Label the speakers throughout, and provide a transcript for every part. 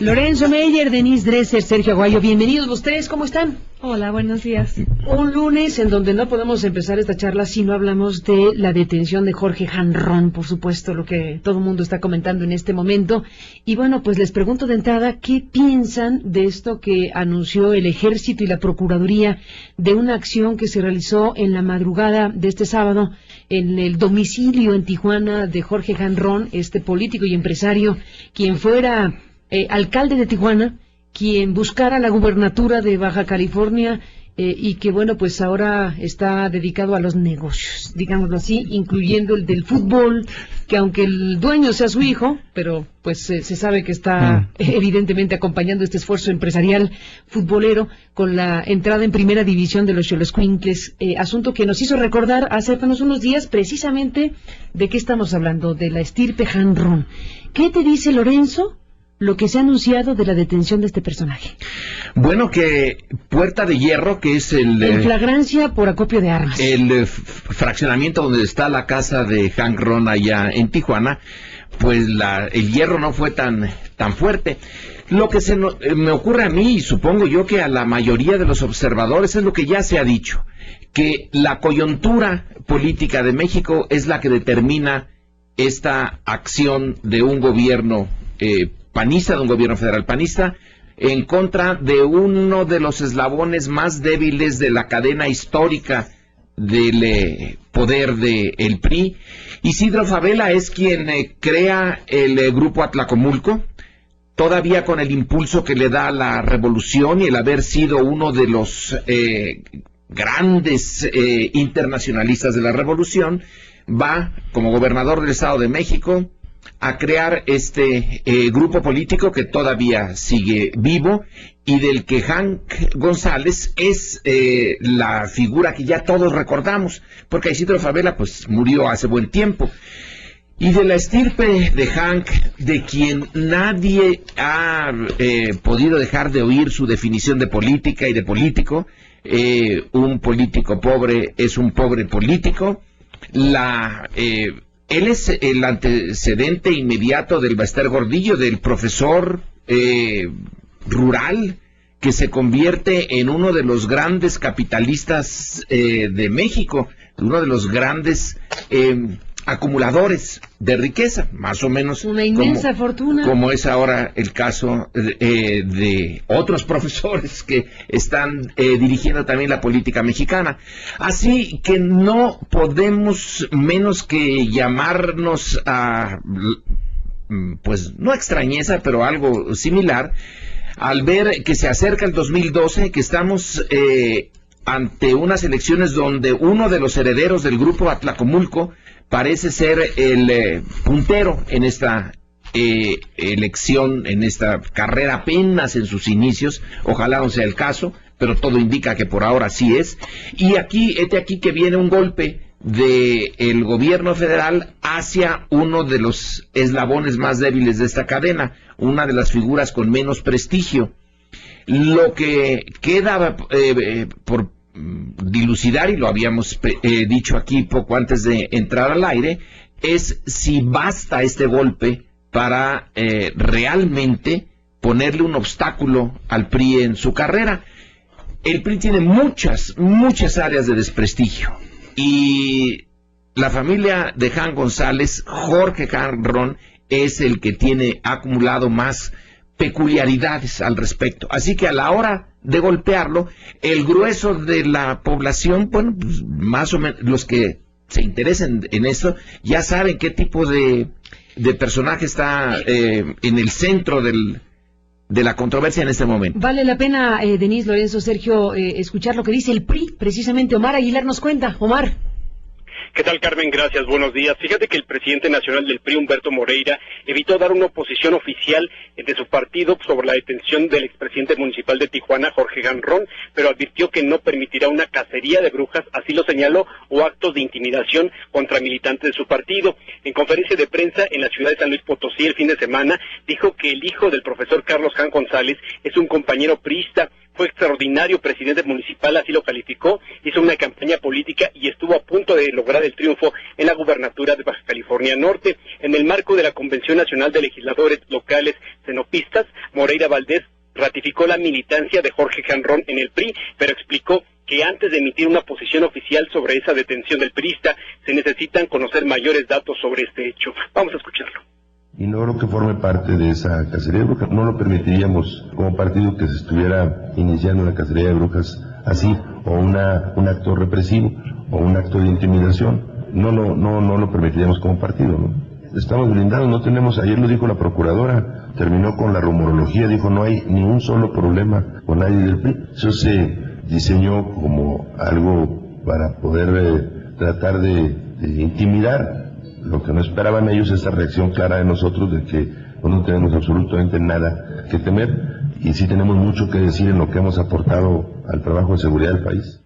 Speaker 1: Lorenzo Meyer, Denise Dresser, Sergio Aguayo, bienvenidos ustedes, ¿cómo están?
Speaker 2: Hola, buenos días.
Speaker 1: Un lunes en donde no podemos empezar esta charla si no hablamos de la detención de Jorge Hanron, por supuesto, lo que todo el mundo está comentando en este momento. Y bueno, pues les pregunto de entrada, ¿qué piensan de esto que anunció el Ejército y la Procuraduría de una acción que se realizó en la madrugada de este sábado en el domicilio en Tijuana de Jorge Hanron, este político y empresario, quien fuera alcalde de Tijuana, quien buscara la gubernatura de Baja California y que, bueno, pues ahora está dedicado a los negocios, digámoslo así, incluyendo el del fútbol, que aunque el dueño sea su hijo, pero pues se sabe que está evidentemente acompañando este esfuerzo empresarial futbolero con la entrada en primera división de los Xoloscuincles, asunto que nos hizo recordar hace apenas unos días precisamente de qué estamos hablando, de la estirpe Hanron. ¿Qué te dice, Lorenzo, lo que se ha anunciado de la detención de este personaje?
Speaker 3: Bueno, que Puerta de Hierro, que es
Speaker 1: en flagrancia por acopio de armas,
Speaker 3: el fraccionamiento donde está la casa de Hanron allá en Tijuana, pues el hierro no fue tan fuerte. Lo que me ocurre a mí, y supongo yo que a la mayoría de los observadores, es lo que ya se ha dicho, que la coyuntura política de México es la que determina esta acción de un gobierno panista, de un gobierno federal panista, en contra de uno de los eslabones más débiles de la cadena histórica del poder del PRI. Isidro Fabela es quien crea el grupo Atlacomulco, todavía con el impulso que le da la revolución y el haber sido uno de los grandes internacionalistas de la revolución, va como gobernador del Estado de México a crear este grupo político que todavía sigue vivo y del que Hank González es la figura que ya todos recordamos, porque Isidro Fabela pues murió hace buen tiempo. Y de la estirpe de Hank, de quien nadie ha podido dejar de oír su definición de política y de político, un político pobre es un pobre político. Él es el antecedente inmediato del Baester Gordillo, del profesor rural que se convierte en uno de los grandes capitalistas de México, uno de los grandes acumuladores de riqueza, más o menos
Speaker 1: una inmensa fortuna,
Speaker 3: como es ahora el caso de otros profesores que están dirigiendo también la política mexicana. Así que no podemos menos que llamarnos a, pues no extrañeza, pero algo similar, al ver que se acerca el 2012, que estamos ante unas elecciones donde uno de los herederos del grupo Atlacomulco parece ser el puntero en esta elección, en esta carrera apenas en sus inicios. Ojalá no sea el caso, pero todo indica que por ahora sí es. Y aquí que viene un golpe del gobierno federal hacia uno de los eslabones más débiles de esta cadena, una de las figuras con menos prestigio. Lo que queda por dilucidar, y lo habíamos dicho aquí poco antes de entrar al aire, es si basta este golpe para realmente ponerle un obstáculo al PRI en su carrera. El PRI tiene muchas áreas de desprestigio, y la familia de Hank González, Jorge Hanron, es el que tiene acumulado más peculiaridades al respecto. Así que a la hora de golpearlo, el grueso de la población, bueno, pues, más o menos los que se interesen en eso, ya saben qué tipo de personaje está en el centro de la controversia en este momento.
Speaker 1: Vale la pena, Denise, Lorenzo, Sergio, escuchar lo que dice el PRI. Precisamente Omar Aguilar nos cuenta. Omar.
Speaker 4: ¿Qué tal, Carmen? Gracias, buenos días. Fíjate que el presidente nacional del PRI, Humberto Moreira, evitó dar una oposición oficial de su partido sobre la detención del expresidente municipal de Tijuana, Jorge Hanron, pero advirtió que no permitirá una cacería de brujas, así lo señaló, o actos de intimidación contra militantes de su partido. En conferencia de prensa en la ciudad de San Luis Potosí el fin de semana, dijo que el hijo del profesor Carlos Hank González es un compañero priista, fue extraordinario presidente municipal, así lo calificó, hizo una campaña política y estuvo a punto de lograr el triunfo en la gubernatura de Baja California Norte. En el marco de la Convención Nacional de Legisladores Locales Cenopistas, Moreira Valdés ratificó la militancia de Jorge Janrón en el PRI, pero explicó que antes de emitir una posición oficial sobre esa detención del priista, se necesitan conocer mayores datos sobre este hecho. Vamos a escucharlo.
Speaker 2: Y no creo que forme parte de esa cacería de brujas. No lo permitiríamos como partido que se estuviera iniciando una cacería de brujas así, o un acto represivo, o un acto de intimidación. No lo permitiríamos como partido, ¿no? Estamos blindados, no tenemos, ayer lo dijo la procuradora, terminó con la rumorología, dijo no hay ni un solo problema con nadie del PRI. Eso se diseñó como algo para poder tratar de intimidar. Lo que no esperaban ellos es esa reacción clara de nosotros de que no tenemos absolutamente nada que temer y sí tenemos mucho que decir en lo que hemos aportado al trabajo de seguridad del país.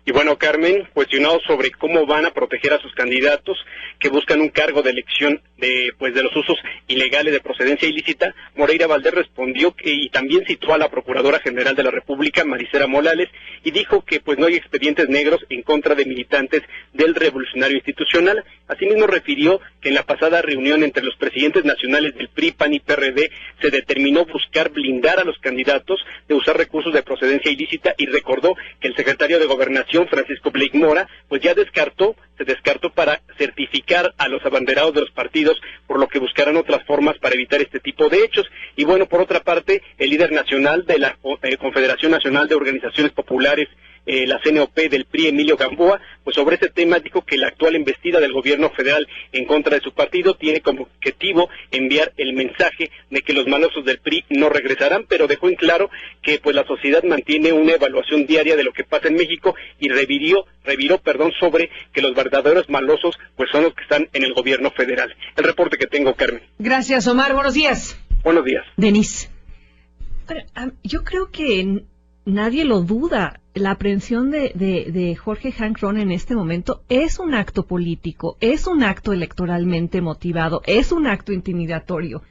Speaker 4: Y bueno, Carmen, cuestionado sobre cómo van a proteger a sus candidatos que buscan un cargo de elección de los usos ilegales de procedencia ilícita, Moreira Valdés respondió y también citó a la Procuradora General de la República, Marisela Morales, y dijo que no hay expedientes negros en contra de militantes del Revolucionario Institucional. Asimismo refirió que en la pasada reunión entre los presidentes nacionales del PRI, PAN y PRD se determinó buscar blindar a los candidatos de usar recursos de procedencia ilícita y recordó que el secretario de Gobernación, Francisco Blake Mora, ya se descartó para certificar a los abanderados de los partidos, por lo que buscarán otras formas para evitar este tipo de hechos. Y bueno, por otra parte, el líder nacional de la Confederación Nacional de Organizaciones Populares, la CNOP del PRI, Emilio Gamboa, sobre este tema dijo que la actual embestida del gobierno federal en contra de su partido tiene como objetivo enviar el mensaje de que los malosos del PRI no regresarán, pero dejó en claro que la sociedad mantiene una evaluación diaria de lo que pasa en México y reviró sobre que los verdaderos malosos son los que están en el gobierno federal. El reporte que tengo, Carmen.
Speaker 1: Gracias, Omar. Buenos días.
Speaker 4: Buenos días.
Speaker 1: Denise.
Speaker 5: Pero, yo creo que nadie lo duda. La aprehensión de Jorge Janrón en este momento es un acto político, es un acto electoralmente motivado, es un acto intimidatorio.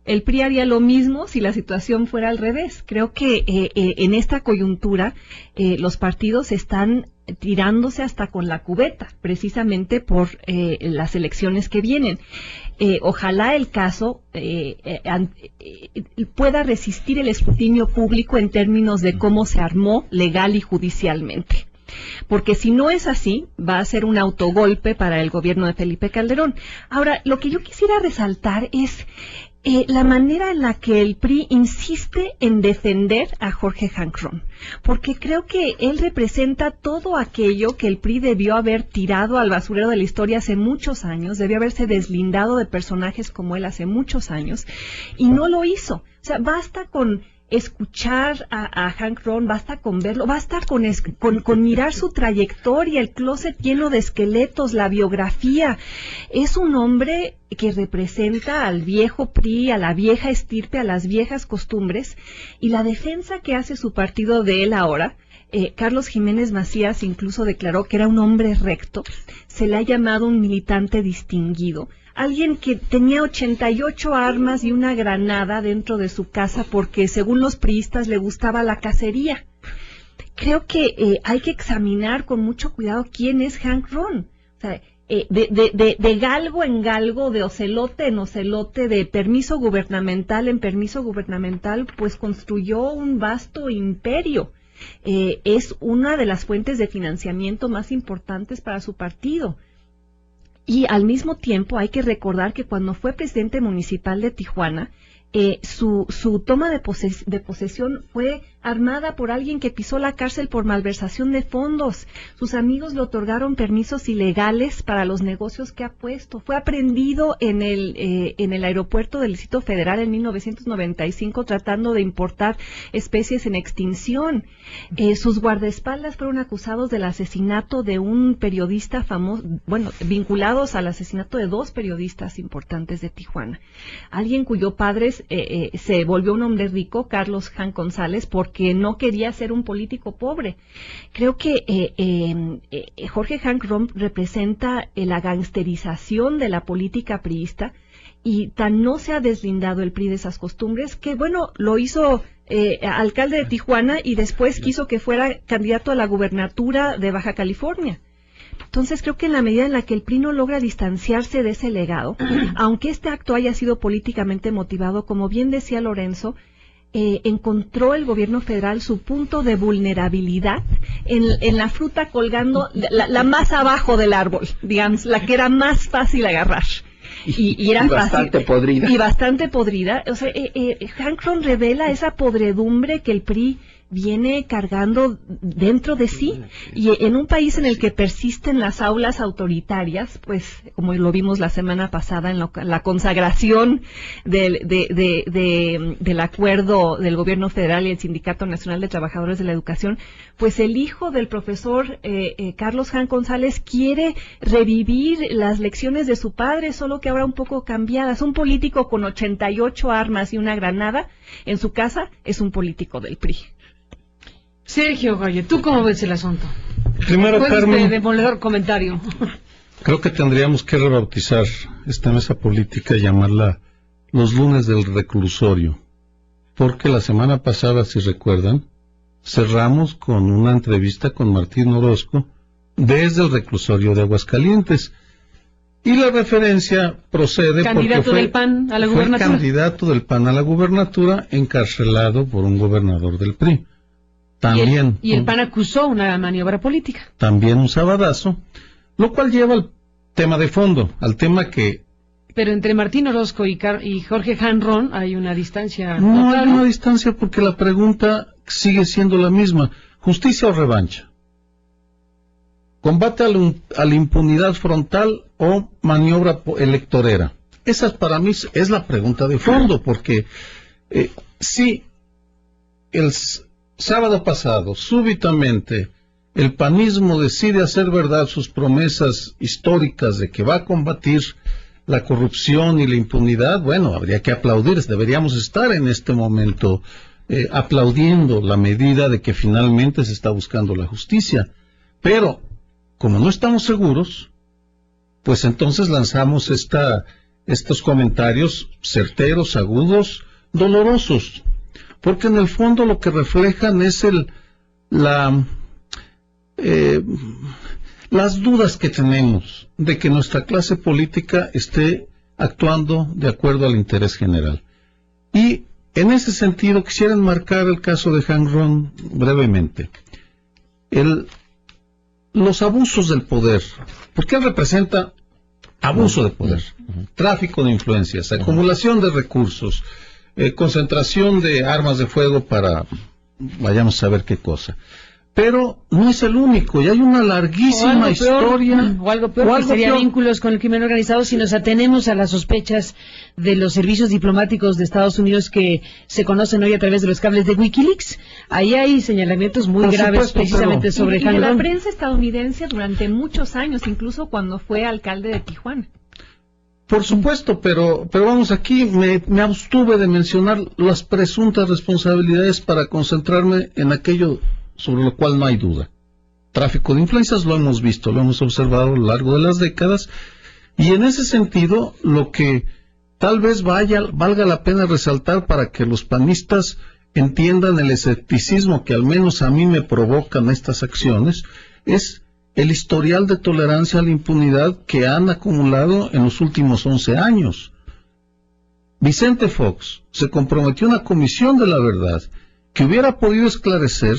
Speaker 5: El PRI haría lo mismo si la situación fuera al revés. Creo que en esta coyuntura los partidos están tirándose hasta con la cubeta, precisamente por las elecciones que vienen. Ojalá el caso pueda resistir el escrutinio público en términos de cómo se armó legal y judicialmente. Porque si no es así, va a ser un autogolpe para el gobierno de Felipe Calderón. Ahora, lo que yo quisiera resaltar es la manera en la que el PRI insiste en defender a Jorge Janrón, porque creo que él representa todo aquello que el PRI debió haber tirado al basurero de la historia hace muchos años, debió haberse deslindado de personajes como él hace muchos años, y no lo hizo. O sea, basta con escuchar a Janrón, basta con verlo, basta con mirar su trayectoria, el closet lleno de esqueletos, la biografía. Es un hombre que representa al viejo PRI, a la vieja estirpe, a las viejas costumbres, y la defensa que hace su partido de él ahora. Carlos Jiménez Macías incluso declaró que era un hombre recto, se le ha llamado un militante distinguido, alguien que tenía 88 armas y una granada dentro de su casa porque según los priistas le gustaba la cacería. Creo que hay que examinar con mucho cuidado quién es Janrón. O sea, de galgo en galgo, de ocelote en ocelote, de permiso gubernamental en permiso gubernamental, pues construyó un vasto imperio. Es una de las fuentes de financiamiento más importantes para su partido. Y al mismo tiempo hay que recordar que cuando fue presidente municipal de Tijuana, su toma de posesión fue armada por alguien que pisó la cárcel por malversación de fondos. Sus amigos le otorgaron permisos ilegales para los negocios que ha puesto. Fue aprehendido en el aeropuerto del Distrito Federal en 1995 tratando de importar especies en extinción. Sus guardaespaldas fueron acusados del asesinato de un periodista famoso, vinculados al asesinato de 2 periodistas importantes de Tijuana. Alguien cuyo padre se volvió un hombre rico, Carlos Jan González, porque no quería ser un político pobre. Creo que Jorge Janrón representa la gangsterización de la política priista y tan no se ha deslindado el PRI de esas costumbres que, lo hizo alcalde de Tijuana y después quiso que fuera candidato a la gubernatura de Baja California. Entonces creo que en la medida en la que el PRI no logra distanciarse de ese legado, aunque este acto haya sido políticamente motivado, como bien decía Lorenzo, encontró el gobierno federal su punto de vulnerabilidad en la fruta colgando la más abajo del árbol, digamos, la que era más fácil agarrar. Y era
Speaker 3: bastante
Speaker 5: fácil,
Speaker 3: podrida.
Speaker 5: Y bastante podrida. O sea, Hank Ron revela esa podredumbre que el PRI viene cargando dentro de sí, y en un país en el que persisten las aulas autoritarias, pues como lo vimos la semana pasada en la consagración del acuerdo del gobierno federal y el Sindicato Nacional de Trabajadores de la Educación, pues el hijo del profesor Carlos Hank González quiere revivir las lecciones de su padre, solo que ahora un poco cambiadas. Un político con 88 armas y una granada en su casa es un político del PRI.
Speaker 1: Sergio Goye, ¿tú cómo ves el asunto?
Speaker 6: Primero, Carmen,
Speaker 1: demoledor comentario.
Speaker 6: creo que tendríamos que rebautizar esta mesa política y llamarla los lunes del reclusorio, porque la semana pasada, si recuerdan, cerramos con una entrevista con Martín Orozco desde el reclusorio de Aguascalientes. Y la referencia procede
Speaker 1: candidato
Speaker 6: porque
Speaker 1: del PAN a la
Speaker 6: fue
Speaker 1: gubernatura.
Speaker 6: Candidato del PAN a la gubernatura encarcelado por un gobernador del PRI. También,
Speaker 1: y el PAN acusó una maniobra política.
Speaker 6: También un sabadazo, lo cual lleva al tema de fondo, al tema que...
Speaker 1: Pero entre Martín Orozco y Jorge Hank Ron hay una distancia.
Speaker 6: No
Speaker 1: total,
Speaker 6: hay una distancia porque la pregunta sigue siendo la misma. ¿Justicia o revancha? ¿Combate a la impunidad frontal o maniobra electorera? Esa para mí es la pregunta de fondo, porque si el sábado pasado, súbitamente, el panismo decide hacer verdad sus promesas históricas de que va a combatir la corrupción y la impunidad, bueno, habría que aplaudir, deberíamos estar en este momento aplaudiendo la medida de que finalmente se está buscando la justicia. Pero, como no estamos seguros, pues entonces lanzamos estos comentarios certeros, agudos, dolorosos, porque en el fondo lo que reflejan es las dudas que tenemos de que nuestra clase política esté actuando de acuerdo al interés general. Y en ese sentido quisiera enmarcar el caso de Hank Ron brevemente. Los abusos del poder, porque él representa abuso de poder, tráfico de influencias, acumulación de recursos, concentración de armas de fuego para vayamos a ver qué cosa. Pero no es el único, y hay una larguísima historia.
Speaker 1: O algo peor, que sería vínculos con el crimen organizado si nos atenemos a las sospechas de los servicios diplomáticos de Estados Unidos que se conocen hoy a través de los cables de Wikileaks. Ahí hay señalamientos muy graves precisamente sobre Hank Ron.
Speaker 5: Y de la prensa estadounidense durante muchos años, incluso cuando fue alcalde de Tijuana.
Speaker 6: Por supuesto, pero vamos, aquí me abstuve de mencionar las presuntas responsabilidades para concentrarme en aquello sobre lo cual no hay duda. Tráfico de influencias lo hemos visto, lo hemos observado a lo largo de las décadas, y en ese sentido lo que tal vez valga la pena resaltar para que los panistas entiendan el escepticismo que al menos a mí me provocan estas acciones, es el historial de tolerancia a la impunidad que han acumulado en los últimos 11 años. Vicente Fox se comprometió a una comisión de la verdad que hubiera podido esclarecer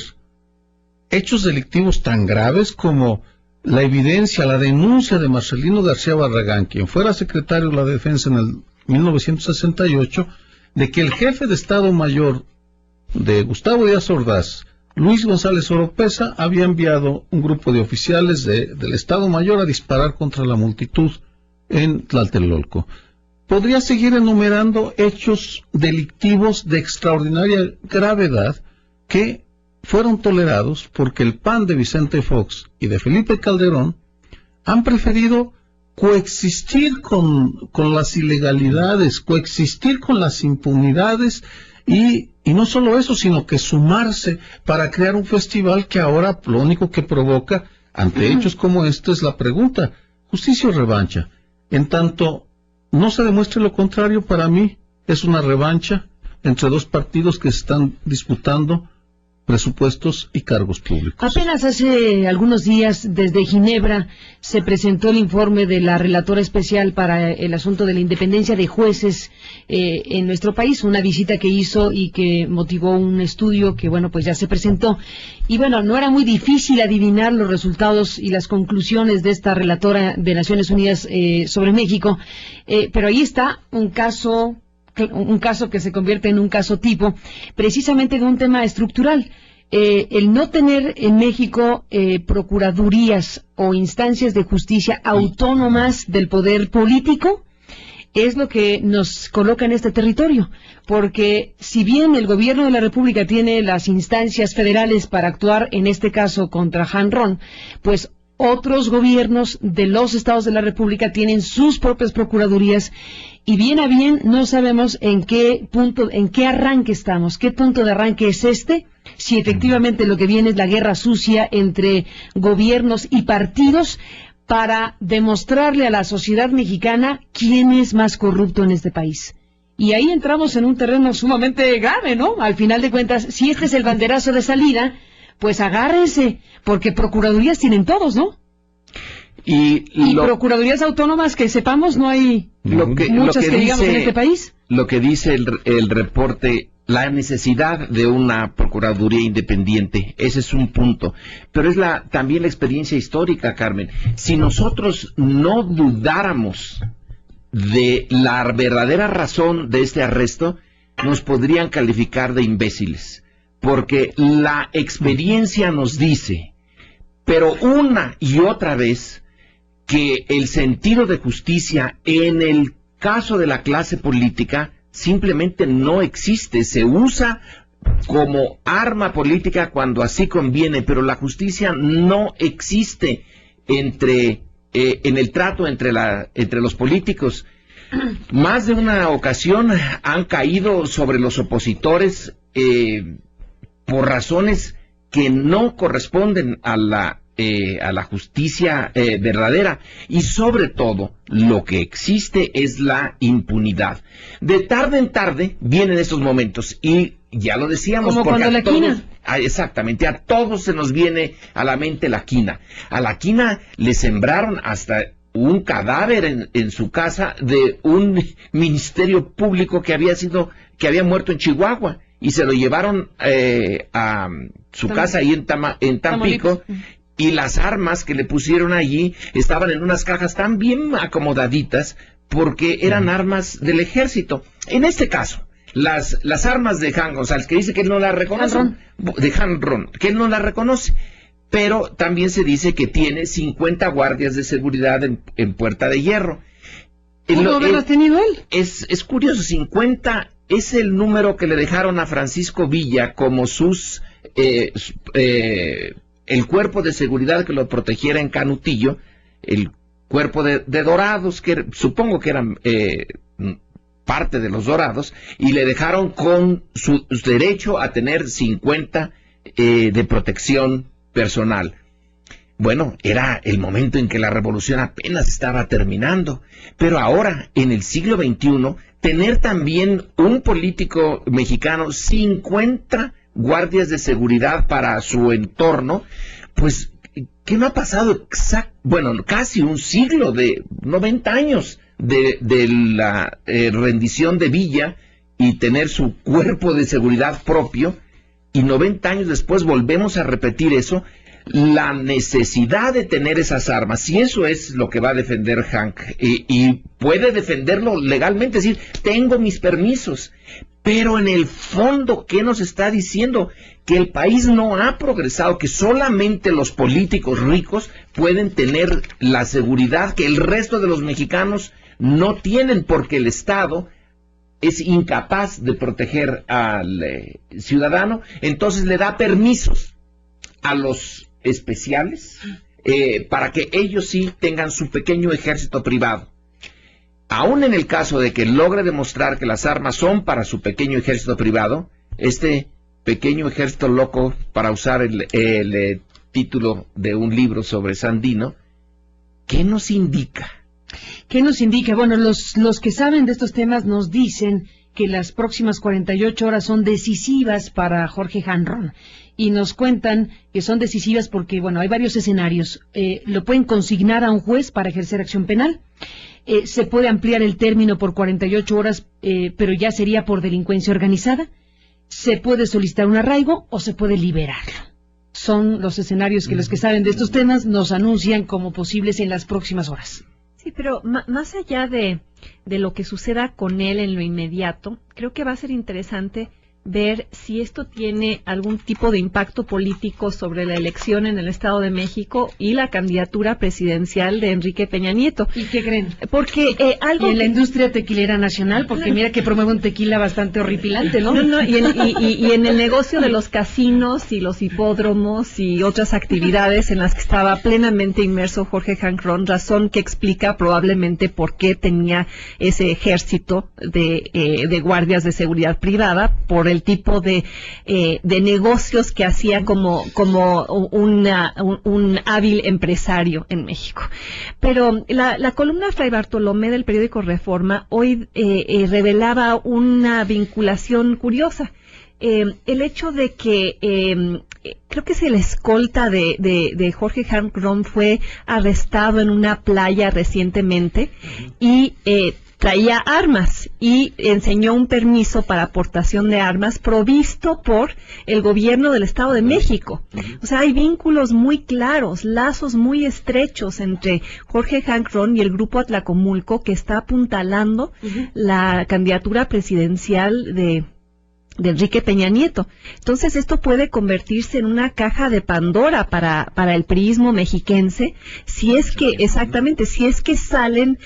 Speaker 6: hechos delictivos tan graves como la evidencia, la denuncia de Marcelino García Barragán, quien fuera secretario de la Defensa en el 1968, de que el jefe de Estado Mayor de Gustavo Díaz Ordaz, Luis González Oropesa, había enviado un grupo de oficiales del Estado Mayor a disparar contra la multitud en Tlatelolco. Podría seguir enumerando hechos delictivos de extraordinaria gravedad que fueron tolerados porque el PAN de Vicente Fox y de Felipe Calderón han preferido coexistir con las ilegalidades, coexistir con las impunidades y no solo eso, sino que sumarse para crear un festival que ahora lo único que provoca ante hechos como este es la pregunta, ¿justicia o revancha? En tanto no se demuestre lo contrario, para mí es una revancha entre dos partidos que se están disputando presupuestos y cargos públicos.
Speaker 1: Apenas hace algunos días, desde Ginebra, se presentó el informe de la relatora especial para el asunto de la independencia de jueces en nuestro país, una visita que hizo y que motivó un estudio que, bueno, pues ya se presentó. Y bueno, no era muy difícil adivinar los resultados y las conclusiones de esta relatora de Naciones Unidas sobre México, pero ahí está un caso que se convierte en un caso tipo, precisamente de un tema estructural. El no tener en México procuradurías o instancias de justicia autónomas del poder político es lo que nos coloca en este territorio, porque si bien el gobierno de la República tiene las instancias federales para actuar, en este caso contra Han Ron, pues otros gobiernos de los estados de la República tienen sus propias procuradurías, y bien a bien no sabemos en qué arranque estamos, qué punto de arranque es este, si efectivamente lo que viene es la guerra sucia entre gobiernos y partidos para demostrarle a la sociedad mexicana quién es más corrupto en este país. Y ahí entramos en un terreno sumamente grave, ¿no? Al final de cuentas, si este es el banderazo de salida, pues agárrense, porque procuradurías tienen todos, ¿no? Y procuradurías autónomas que sepamos no hay muchas que digamos en este país.
Speaker 3: Lo que dice el reporte, la necesidad de una procuraduría independiente, ese es un punto. Pero es también la experiencia histórica, Carmen. Si nosotros no dudáramos de la verdadera razón de este arresto, nos podrían calificar de imbéciles. Porque la experiencia nos dice, pero una y otra vez, que el sentido de justicia en el caso de la clase política simplemente no existe. Se usa como arma política cuando así conviene, pero la justicia no existe en el trato entre los políticos. Más de una ocasión han caído sobre los opositores por razones que no corresponden a la justicia verdadera, y sobre todo lo que existe es la impunidad. De tarde en tarde vienen estos momentos, y ya lo decíamos,
Speaker 1: como cuando la quina.
Speaker 3: Exactamente, a todos se nos viene a la mente la quina. A la quina le sembraron hasta un cadáver en su casa de un ministerio público que había muerto en Chihuahua, y se lo llevaron a su casa ahí en Tampico. Y las armas que le pusieron allí estaban en unas cajas tan bien acomodaditas porque eran armas del ejército. En este caso, las armas de Han González, que dice que él no las reconoce, de Han Ron, que él no las reconoce, pero también se dice que tiene 50 guardias de seguridad en Puerta de Hierro.
Speaker 1: ¿Cómo haberlas tenido él?
Speaker 3: Es curioso, 50 es el número que le dejaron a Francisco Villa como el cuerpo de seguridad que lo protegiera en Canutillo, el cuerpo de Dorados, que supongo que eran parte de los Dorados, y le dejaron con su derecho a tener 50 de protección personal. Bueno, era el momento en que la revolución apenas estaba terminando, pero ahora, en el siglo XXI, tener también un político mexicano 50 guardias de seguridad para su entorno, pues, ¿qué no ha pasado? Casi un siglo, de 90 años de la rendición de Villa y tener su cuerpo de seguridad propio, y 90 años después volvemos a repetir eso, la necesidad de tener esas armas, si eso es lo que va a defender Hank, y puede defenderlo legalmente, es decir, tengo mis permisos, pero en el fondo, ¿qué nos está diciendo? Que el país no ha progresado, que solamente los políticos ricos pueden tener la seguridad que el resto de los mexicanos no tienen, porque el Estado es incapaz de proteger al ciudadano, entonces le da permisos a los especiales para que ellos sí tengan su pequeño ejército privado. Aún en el caso de que logre demostrar que las armas son para su pequeño ejército privado, este pequeño ejército loco, para usar el título de un libro sobre Sandino, ¿qué nos indica?
Speaker 1: ¿Qué nos indica? Bueno, los que saben de estos temas nos dicen que las próximas 48 horas son decisivas para Jorge Hanron. Y nos cuentan que son decisivas porque, bueno, hay varios escenarios. Lo pueden consignar a un juez para ejercer acción penal. Se puede ampliar el término por 48 horas, pero ya sería por delincuencia organizada. Se puede solicitar un arraigo o se puede liberarlo. Son los escenarios que los que saben de estos temas nos anuncian como posibles en las próximas horas.
Speaker 5: Sí, pero más allá de lo que suceda con él en lo inmediato, creo que va a ser interesante ver si esto tiene algún tipo de impacto político sobre la elección en el Estado de México y la candidatura presidencial de Enrique Peña Nieto.
Speaker 1: ¿Y qué creen?
Speaker 5: Porque algo
Speaker 1: y en la industria tequilera nacional, porque mira que promueve un tequila bastante horripilante, ¿no?
Speaker 5: Y en el negocio de los casinos y los hipódromos y otras actividades en las que estaba plenamente inmerso Jorge Hanron, razón que explica probablemente por qué tenía ese ejército de guardias de seguridad privada, por el tipo de negocios que hacía como un hábil empresario en México. Pero la columna Fray Bartolomé del periódico Reforma hoy revelaba una vinculación curiosa. El hecho de que creo que es el escolta de Jorge Hanron fue arrestado en una playa recientemente y traía armas y enseñó un permiso para aportación de armas provisto por el gobierno del Estado de México. O sea, hay vínculos muy claros, lazos muy estrechos entre Jorge Hanron y el Grupo Atlacomulco, que está apuntalando la candidatura presidencial de Enrique Peña Nieto. Entonces esto puede convertirse en una caja de Pandora para el priismo mexiquense, si es que salen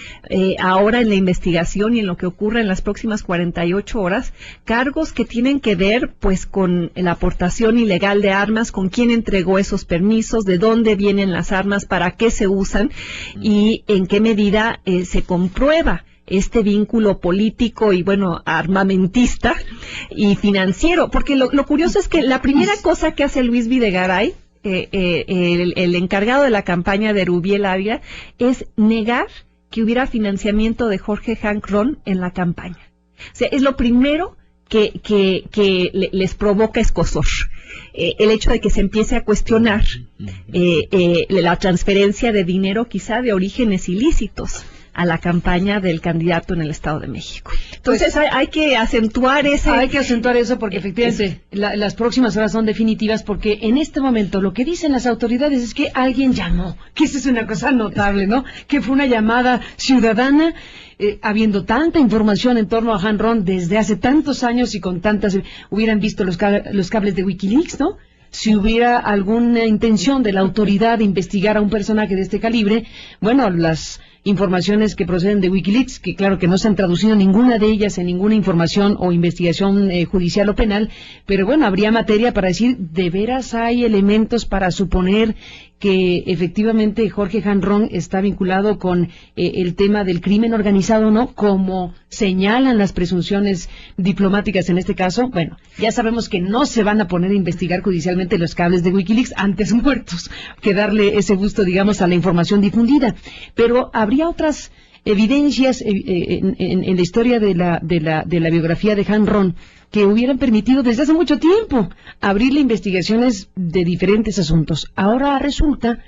Speaker 5: ahora en la investigación y en lo que ocurre en las próximas 48 horas, cargos que tienen que ver pues con la aportación ilegal de armas, con quién entregó esos permisos, de dónde vienen las armas, para qué se usan y en qué medida se comprueba este vínculo político y, bueno, armamentista y financiero. Porque lo curioso es que la primera cosa que hace Luis Videgaray, el encargado de la campaña de Rubiel Ávila, es negar que hubiera financiamiento de Jorge Hanron en la campaña. O sea, es lo primero que les provoca escozor. El hecho de que se empiece a cuestionar la transferencia de dinero quizá de orígenes ilícitos a la campaña del candidato en el Estado de México. Entonces pues, hay que acentuar eso.
Speaker 1: Hay que acentuar eso porque efectivamente las próximas horas son definitivas, porque en este momento lo que dicen las autoridades es que alguien llamó, que eso es una cosa notable, ¿no? Que fue una llamada ciudadana, habiendo tanta información en torno a Hanron desde hace tantos años y con tantas... Hubieran visto los cables de Wikileaks, ¿no? Si hubiera alguna intención de la autoridad de investigar a un personaje de este calibre, bueno, las informaciones que proceden de Wikileaks, que claro que no se han traducido ninguna de ellas en ninguna información o investigación judicial o penal, pero bueno, habría materia para decir, ¿de veras hay elementos para suponer que efectivamente Jorge Hanron está vinculado con el tema del crimen organizado, ¿no? Como señalan las presunciones diplomáticas en este caso? Bueno, ya sabemos que no se van a poner a investigar judicialmente los cables de Wikileaks antes muertos que darle ese gusto, digamos, a la información difundida. Pero habría otras evidencias en la historia de la biografía de Hanron que hubieran permitido desde hace mucho tiempo abrirle investigaciones de diferentes asuntos. Ahora resulta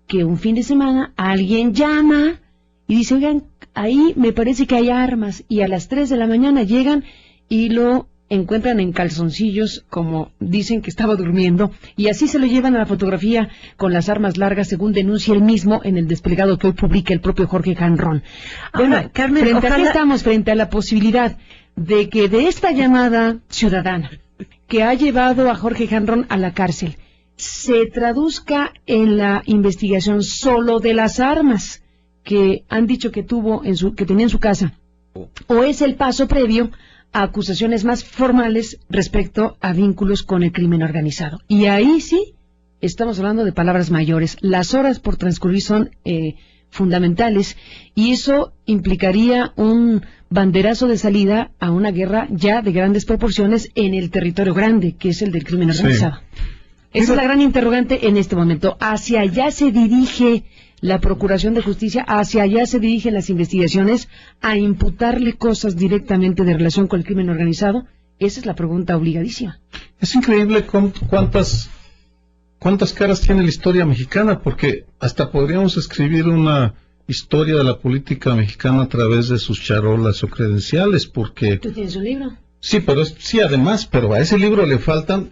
Speaker 1: que un fin de semana alguien llama y dice, oigan, ahí me parece que hay armas, y a las 3 de la mañana llegan y lo encuentran en calzoncillos, como dicen que estaba durmiendo, y así se lo llevan a la fotografía con las armas largas, según denuncia él mismo en el desplegado que hoy publica el propio Jorge Hanron. Bueno, Carmen, aquí estamos frente a la posibilidad de que de esta llamada ciudadana que ha llevado a Jorge Hanron a la cárcel se traduzca en la investigación solo de las armas que han dicho que tenía en su casa, o es el paso previo a acusaciones más formales respecto a vínculos con el crimen organizado. Y ahí sí estamos hablando de palabras mayores. Las horas por transcurrir son fundamentales, y eso implicaría un banderazo de salida a una guerra ya de grandes proporciones en el territorio grande, que es el del crimen organizado. Esa es la gran interrogante en este momento. ¿Hacia allá se dirige la Procuración de Justicia, hacia allá se dirigen las investigaciones, a imputarle cosas directamente de relación con el crimen organizado? Esa es la pregunta obligadísima.
Speaker 6: Es increíble cuántas caras tiene la historia mexicana, porque hasta podríamos escribir una historia de la política mexicana a través de sus charolas o credenciales, porque...
Speaker 1: ¿Tú tienes un libro?
Speaker 6: Sí, sí, además, pero a ese libro le faltan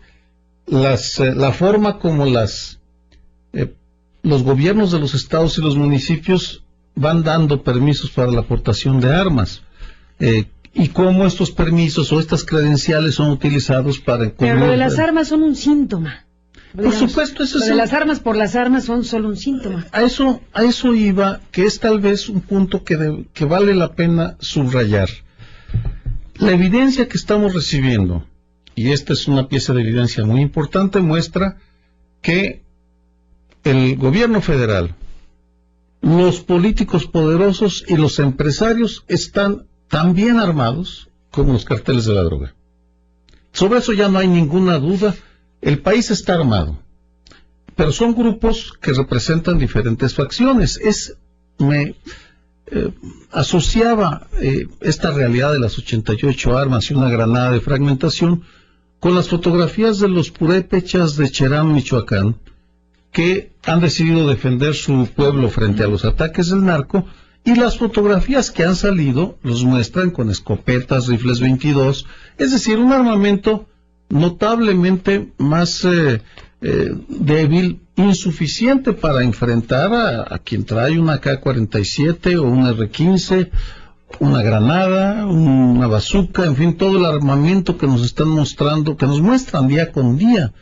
Speaker 6: la forma como los gobiernos de los estados y los municipios van dando permisos para la aportación de armas, y cómo estos permisos o estas credenciales son utilizados para...
Speaker 1: Pero lo de las armas son un síntoma.
Speaker 6: Por supuesto, eso es...
Speaker 1: Las armas por las armas son solo un síntoma.
Speaker 6: A eso iba, que es tal vez un punto que vale la pena subrayar. La evidencia que estamos recibiendo, y esta es una pieza de evidencia muy importante, muestra que el gobierno federal, los políticos poderosos y los empresarios están tan bien armados como los carteles de la droga. Sobre eso ya no hay ninguna duda. El país está armado, pero son grupos que representan diferentes facciones. Asociaba esta realidad de las 88 armas y una granada de fragmentación con las fotografías de los purépechas de Cherán, Michoacán, que han decidido defender su pueblo frente a los ataques del narco, y las fotografías que han salido los muestran con escopetas, rifles 22, es decir, un armamento notablemente más débil, insuficiente para enfrentar a quien trae una AK-47 o un R-15, una granada, una bazooka, en fin, todo el armamento que nos están mostrando, que nos muestran día con día.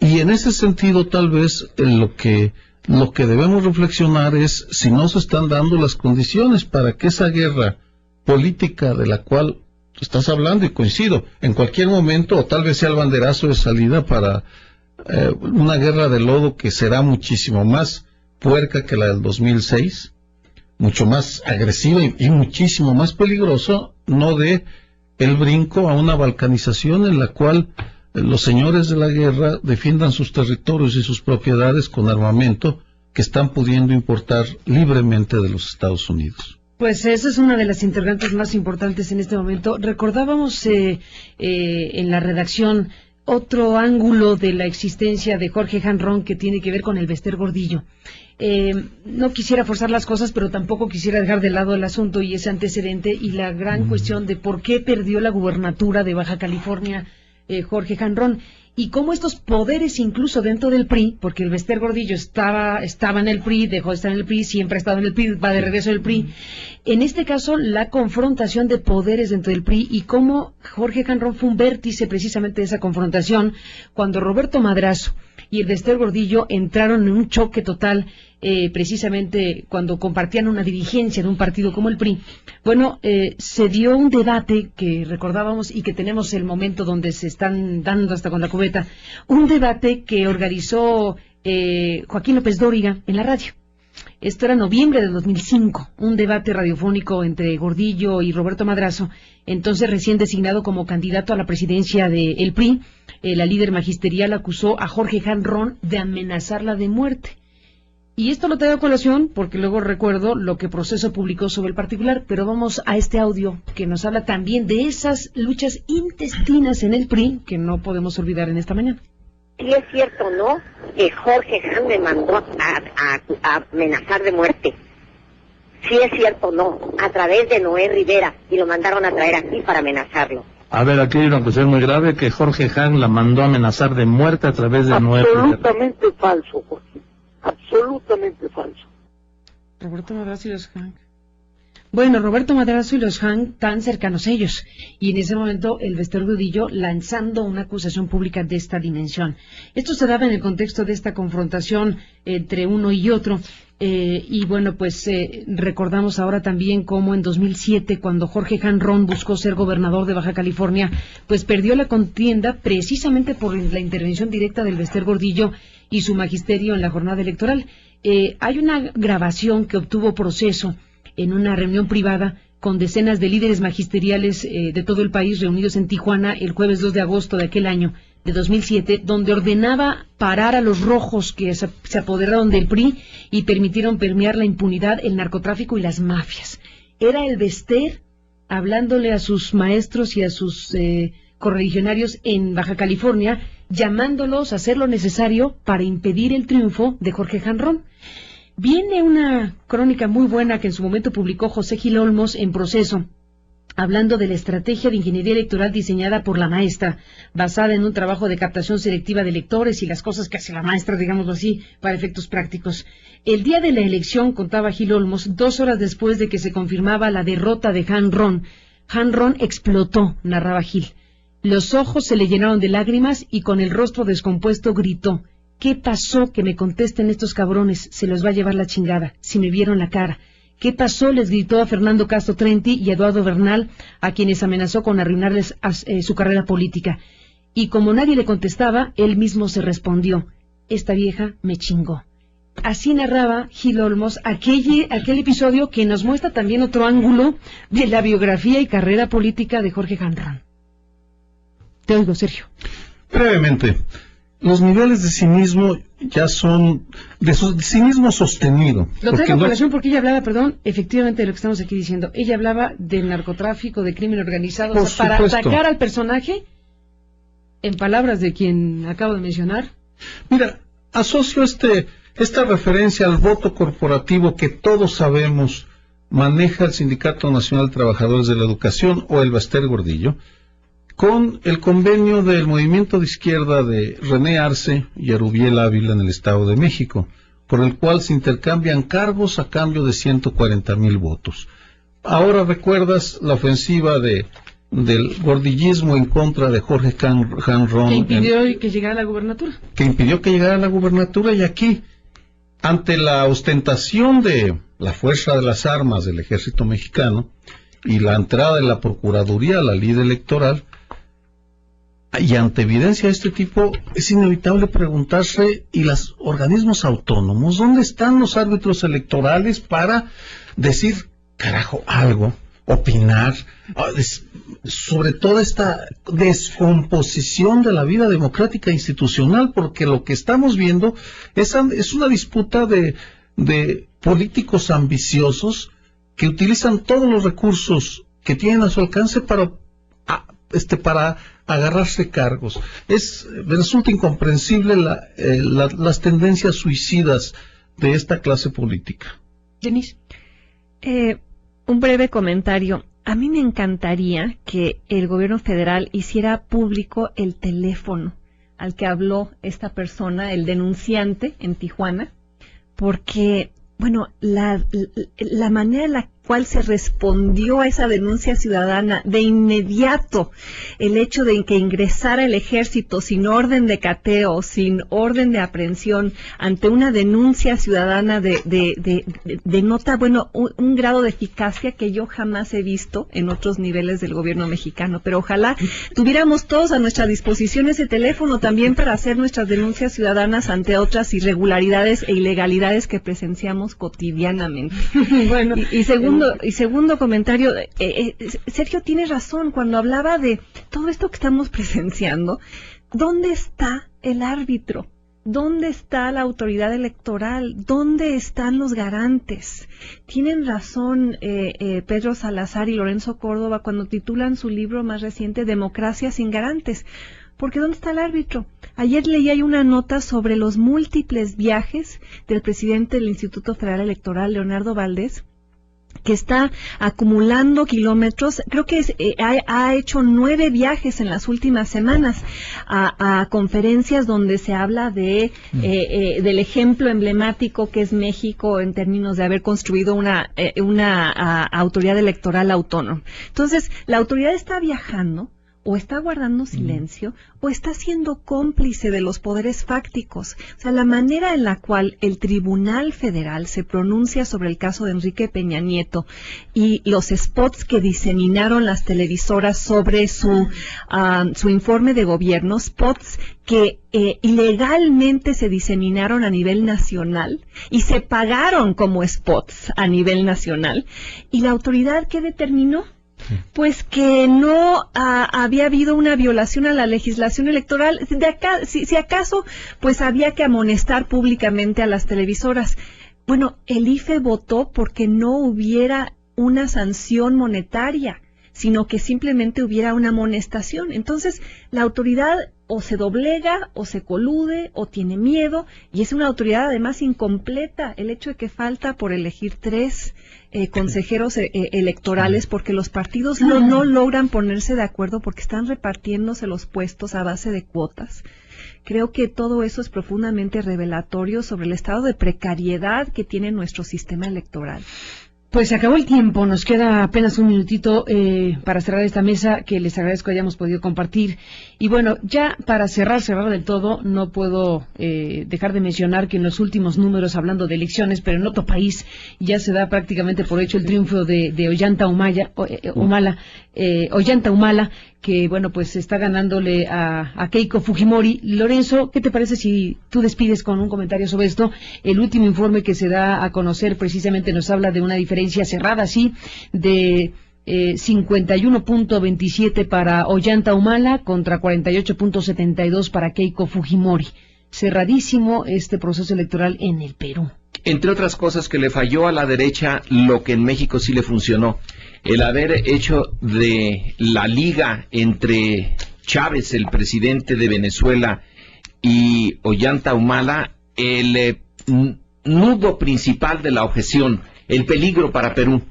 Speaker 6: Y en ese sentido, tal vez lo que debemos reflexionar es si no se están dando las condiciones para que esa guerra política de la cual estás hablando, y coincido, en cualquier momento, o tal vez sea el banderazo de salida para una guerra de lodo que será muchísimo más puerca que la del 2006, mucho más agresiva y muchísimo más peligroso, no dé el brinco a una balcanización en la cual los señores de la guerra defiendan sus territorios y sus propiedades con armamento que están pudiendo importar libremente de los Estados Unidos.
Speaker 1: Pues esa es una de las interrogantes más importantes en este momento. Recordábamos en la redacción otro ángulo de la existencia de Jorge Hanron que tiene que ver con el Bester Gordillo. No quisiera forzar las cosas, pero tampoco quisiera dejar de lado el asunto y ese antecedente y la gran cuestión de por qué perdió la gubernatura de Baja California Jorge Hanron, y cómo estos poderes incluso dentro del PRI, porque el Bester Gordillo estaba en el PRI, dejó de estar en el PRI, siempre ha estado en el PRI, va de regreso al PRI. En este caso, la confrontación de poderes dentro del PRI y cómo Jorge Hanron fue un vértice precisamente de esa confrontación, cuando Roberto Madrazo y el Bester Gordillo entraron en un choque total, precisamente cuando compartían una dirigencia de un partido como el PRI. Bueno, se dio un debate que recordábamos y que tenemos el momento donde se están dando hasta con la cubeta, un debate que organizó Joaquín López Dóriga en la radio. Esto era noviembre de 2005, un debate radiofónico entre Gordillo y Roberto Madrazo, entonces recién designado como candidato a la presidencia del PRI. La líder magisterial acusó a Jorge Hanron de amenazarla de muerte. Y esto lo traigo a colación porque luego recuerdo lo que Proceso publicó sobre el particular, pero vamos a este audio que nos habla también de esas luchas intestinas en el PRI que no podemos olvidar en esta mañana.
Speaker 7: Sí es cierto, ¿no?, que Jorge Han me mandó a amenazar de muerte. Sí es cierto, ¿no?, a través de Noé Rivera, y lo mandaron a traer aquí para amenazarlo.
Speaker 8: A ver, aquí hay una cuestión muy grave, que Jorge Han la mandó a amenazar de muerte a través de Noé Rivera.
Speaker 9: Absolutamente falso, Jorge. Absolutamente falso.
Speaker 1: Roberto Madrazo y los Hank. Bueno, Roberto Madrazo y los Hank tan cercanos a ellos. Y en ese momento el Bester Gordillo lanzando una acusación pública de esta dimensión. Esto se daba en el contexto de esta confrontación entre uno y otro. Y bueno, pues recordamos ahora también cómo en 2007, cuando Jorge Hanron buscó ser gobernador de Baja California, pues perdió la contienda precisamente por la intervención directa del Bester Gordillo y su magisterio en la jornada electoral. Hay una grabación que obtuvo Proceso en una reunión privada con decenas de líderes magisteriales de todo el país reunidos en Tijuana el jueves 2 de agosto de aquel año, de 2007, donde ordenaba parar a los rojos que se apoderaron del PRI y permitieron permear la impunidad, el narcotráfico y las mafias. Era el Bester hablándole a sus maestros y a sus correligionarios en Baja California, llamándolos a hacer lo necesario para impedir el triunfo de Jorge Hanron. Viene una crónica muy buena que en su momento publicó José Gil Olmos en Proceso, hablando de la estrategia de ingeniería electoral diseñada por la maestra, basada en un trabajo de captación selectiva de electores y las cosas que hace la maestra, digámoslo así, para efectos prácticos. El día de la elección, contaba Gil Olmos, 2 horas después de que se confirmaba la derrota de Hanron explotó, narraba Gil. Los ojos se le llenaron de lágrimas y con el rostro descompuesto gritó: ¿qué pasó? Que me contesten estos cabrones, se los va a llevar la chingada, si me vieron la cara. ¿Qué pasó? Les gritó a Fernando Castro Trenti y a Eduardo Bernal, a quienes amenazó con arruinarles su carrera política. Y como nadie le contestaba, él mismo se respondió: esta vieja me chingó. Así narraba Gil Olmos aquel episodio que nos muestra también otro ángulo de la biografía y carrera política de Jorge Hanron. Te oigo, Sergio.
Speaker 6: Brevemente, los niveles de cinismo ya son de cinismo sostenido.
Speaker 1: Lo traigo a colación porque ella hablaba, efectivamente de lo que estamos aquí diciendo. Ella hablaba del narcotráfico, de crimen organizado, o sea, para atacar al personaje, en palabras de quien acabo de mencionar.
Speaker 6: Mira, asocio esta referencia al voto corporativo que todos sabemos maneja el Sindicato Nacional de Trabajadores de la Educación o el Baster Gordillo, con el convenio del movimiento de izquierda de René Arce y Arubiel Ávila en el Estado de México, por el cual se intercambian cargos a cambio de 140,000 votos. Ahora recuerdas la ofensiva del gordillismo en contra de Jorge Hanron.
Speaker 1: Que impidió que llegara a la gubernatura.
Speaker 6: Que impidió que llegara a la gubernatura, y aquí, ante la ostentación de la fuerza de las armas del ejército mexicano y la entrada de la Procuraduría a la ley electoral, y ante evidencia de este tipo, es inevitable preguntarse, ¿y los organismos autónomos? ¿Dónde están los árbitros electorales para decir, carajo, algo, opinar sobre toda esta descomposición de la vida democrática e institucional? Porque lo que estamos viendo es una disputa de políticos ambiciosos que utilizan todos los recursos que tienen a su alcance para agarrarse cargos. Me resulta incomprensible las tendencias suicidas de esta clase política.
Speaker 1: Denise.
Speaker 5: Un breve comentario. A mí me encantaría que el gobierno federal hiciera público el teléfono al que habló esta persona, el denunciante en Tijuana, porque, bueno, la manera en la cual se respondió a esa denuncia ciudadana de inmediato, el hecho de que ingresara el ejército sin orden de cateo, sin orden de aprehensión, ante una denuncia ciudadana denota, bueno, un grado de eficacia que yo jamás he visto en otros niveles del gobierno mexicano. Pero ojalá tuviéramos todos a nuestra disposición ese teléfono también para hacer nuestras denuncias ciudadanas ante otras irregularidades e ilegalidades que presenciamos cotidianamente.
Speaker 1: Bueno,
Speaker 5: segundo comentario, Sergio tiene razón cuando hablaba de todo esto que estamos presenciando. ¿Dónde está el árbitro? ¿Dónde está la autoridad electoral? ¿Dónde están los garantes? Tienen razón Pedro Salazar y Lorenzo Córdoba cuando titulan su libro más reciente Democracia sin garantes. Porque ¿dónde está el árbitro? Ayer leí ahí una nota sobre los múltiples viajes del presidente del Instituto Federal Electoral, Leonardo Valdés, que está acumulando kilómetros. Creo que ha hecho 9 viajes en las últimas semanas a conferencias donde se habla del ejemplo emblemático que es México en términos de haber construido una autoridad electoral autónoma. Entonces, la autoridad está viajando o está guardando silencio o está siendo cómplice de los poderes fácticos. O sea, la manera en la cual el Tribunal Federal se pronuncia sobre el caso de Enrique Peña Nieto y los spots que diseminaron las televisoras sobre su informe de gobierno, spots que ilegalmente se diseminaron a nivel nacional y se pagaron como spots a nivel nacional. ¿Y la autoridad qué determinó? Pues que no había habido una violación a la legislación electoral. Si acaso, pues había que amonestar públicamente a las televisoras. Bueno, el IFE votó porque no hubiera una sanción monetaria, sino que simplemente hubiera una amonestación. Entonces, la autoridad o se doblega, o se colude, o tiene miedo, y es una autoridad además incompleta. El hecho de que falta por elegir 3 consejeros electorales, porque los partidos no logran ponerse de acuerdo porque están repartiéndose los puestos a base de cuotas. Creo que todo eso es profundamente revelatorio sobre el estado de precariedad que tiene nuestro sistema electoral.
Speaker 1: Pues se acabó el tiempo, nos queda apenas un minutito para cerrar esta mesa, que les agradezco hayamos podido compartir. Y bueno, ya para cerrar del todo, no puedo dejar de mencionar que en los últimos números, hablando de elecciones, pero en otro país, ya se da prácticamente por hecho el triunfo de Ollanta Humala, que bueno, pues está ganándole a Keiko Fujimori. Lorenzo, ¿qué te parece si tú despides con un comentario sobre esto? El último informe que se da a conocer precisamente nos habla de una diferencia cerrada, sí, de 51.27 para Ollanta Humala contra 48.72 para Keiko Fujimori. Cerradísimo este proceso electoral en el Perú.
Speaker 3: Entre otras cosas que le falló a la derecha lo que en México sí le funcionó, el haber hecho de la liga entre Chávez, el presidente de Venezuela, y Ollanta Humala el nudo principal de la objeción, el peligro para Perú.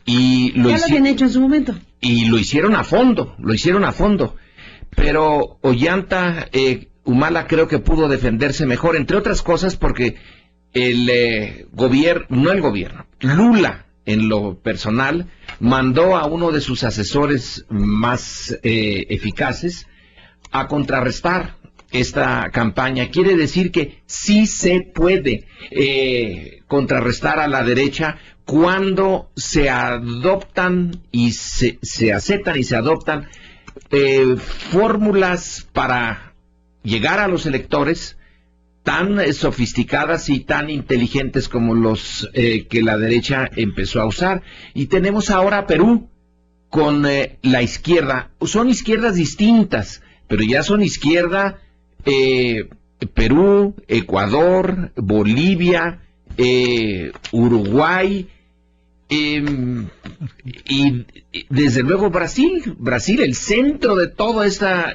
Speaker 3: Y
Speaker 1: lo habían hecho en su momento.
Speaker 3: Y lo hicieron a fondo. Pero Ollanta Humala creo que pudo defenderse mejor, entre otras cosas porque Lula, en lo personal, mandó a uno de sus asesores más eficaces a contrarrestar esta campaña. Quiere decir que sí se puede contrarrestar a la derecha cuando se adoptan y se aceptan y se adoptan fórmulas para llegar a los electores tan sofisticadas y tan inteligentes como los que la derecha empezó a usar. Y tenemos ahora Perú con la izquierda. Son izquierdas distintas, pero ya son izquierda Perú, Ecuador, Bolivia, Uruguay, y desde luego Brasil, el centro de toda esta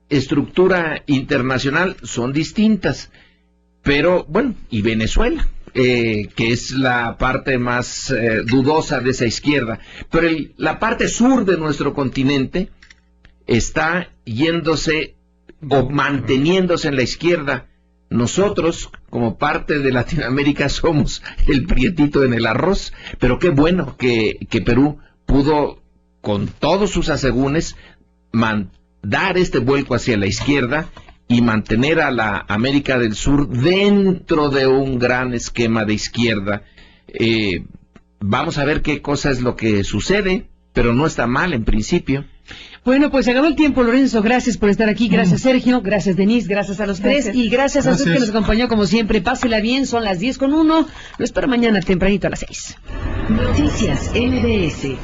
Speaker 3: estructura internacional. Son distintas, pero bueno, y Venezuela, que es la parte más dudosa de esa izquierda, pero la parte sur de nuestro continente está yéndose o manteniéndose en la izquierda. Nosotros, como parte de Latinoamérica, somos el prietito en el arroz, pero qué bueno que Perú pudo, con todos sus asegúnes, dar este vuelco hacia la izquierda y mantener a la América del Sur dentro de un gran esquema de izquierda. Vamos a ver qué cosa es lo que sucede, pero no está mal en principio.
Speaker 1: Bueno, pues se acabó el tiempo, Lorenzo. Gracias por estar aquí. Gracias, Sergio. Gracias, Denise. Gracias a los tres. Y gracias a usted que nos acompañó como siempre. Pásela bien. Son las 10:01. Lo espero mañana tempranito a las 6.
Speaker 10: Noticias MBS.